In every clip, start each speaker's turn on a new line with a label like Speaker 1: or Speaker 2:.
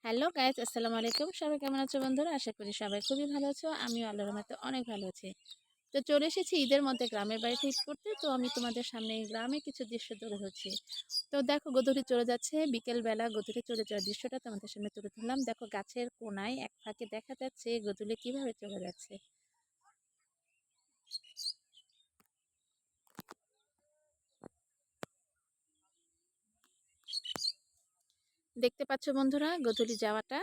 Speaker 1: Hello guys, আসসালামু আলাইকুম। সবাই কেমন আছো বন্ধুরা? আশা করি সবাই খুবই ভালো আছো। আমিও আল্লাহর রহমতে অনেক ভালো আছি। তো চলে এসেছি ঈদের মধ্যে গ্রামের বাড়িতে ঈদ করতে। তো আমি তোমাদের সামনে গ্রামে কিছু দৃশ্য তুলে ধরছি। তো দেখো, গোধূলি চলে যাচ্ছে, বিকেলবেলা গোধূলি চলে যাওয়ার দৃশ্যটা তোমাদের সামনে তুলে ধরলাম। দেখো, গাছের কোনায় এক ফাঁকে দেখা যাচ্ছে গোধূলি কিভাবে চলে যাচ্ছে। দেখতে পাচ্ছ বন্ধুরা গোধূলি যাওয়াটা?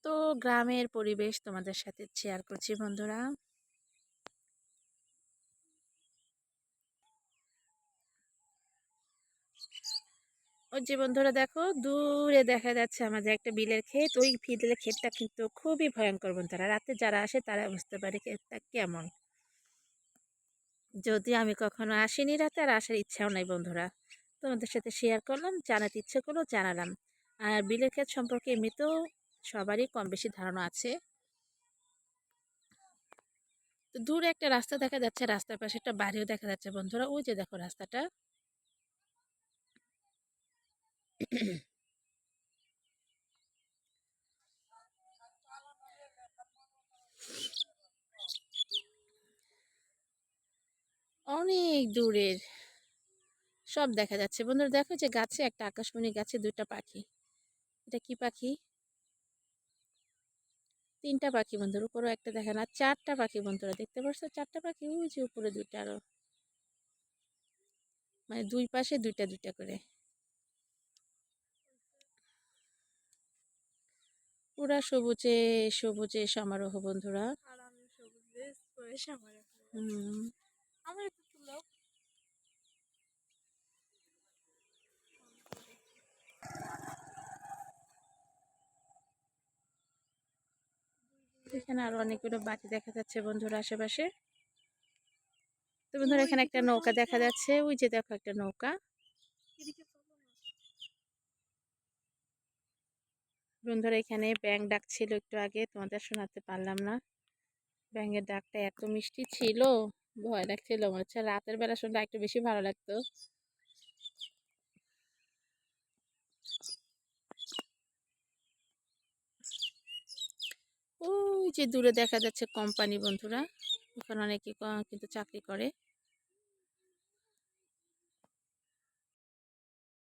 Speaker 1: তো গ্রামের পরিবেশ তোমাদের সাথে শেয়ার করছি বন্ধুরা। ওই যে বন্ধুরা দেখো, দূরে দেখা যাচ্ছে আমাদের একটা বিলের ক্ষেত। ওই বিলের ক্ষেতটা কিন্তু খুবই ভয়ঙ্কর বন্ধুরা। রাতে যারা আসে তারা বুঝতে পারে ক্ষেতটা কেমন। যদি আমি কখনো আসিনি রাতে, আর আসার ইচ্ছাও নাই বন্ধুরা। তোমাদের সাথে শেয়ার করলাম, জানাতে ইচ্ছে করলো জানালাম। আর বিলের ক্ষেত সম্পর্কে এমনিতেও সবারই কম বেশি ধারণা আছে। তো দূরে একটা রাস্তা দেখা যাচ্ছে, রাস্তার পাশে একটা বাড়িও দেখা যাচ্ছে বন্ধুরা। ওই যে দেখো রাস্তাটা। অনেক দূরের সব দেখা যাচ্ছে বন্ধুরা। দেখো যে গাছে একটা আকাশমণি গাছে দুইটা পাখি। এটা কি পাখি? তিনটা পাখি বন্ধুর, উপরেও একটা দেখে না, চারটা পাখি বন্ধুরা। দেখতে পাচ্ছ চারটা পাখি? ওই যে উপরে দুইটা আরো, মানে দুই পাশে দুইটা দুইটা করে। পুরা সবুজে সবুজে সমারোহ বন্ধুরা। হুম। এখানে আরো অনেকগুলো বাড়ি দেখা যাচ্ছে বন্ধুরা আশেপাশে। তো বন্ধুরা এখানে একটা নৌকা দেখা যাচ্ছে। ওই যে দেখো একটা নৌকা। বন্ধুরা এখানে ব্যাঙ ডাকছিল একটু আগে, তোমাদের শোনাতে পারলাম না। ব্যাঙের ডাকটা এত মিষ্টি ছিল, ভয় লাগছিল। মনে হচ্ছে রাতের বেলা শুনলে একটু বেশি ভালো লাগতো। ওই যে দূরে দেখা যাচ্ছে কোম্পানি বন্ধুরা। ওখানে অনেকে কিন্তু চাকরি করে।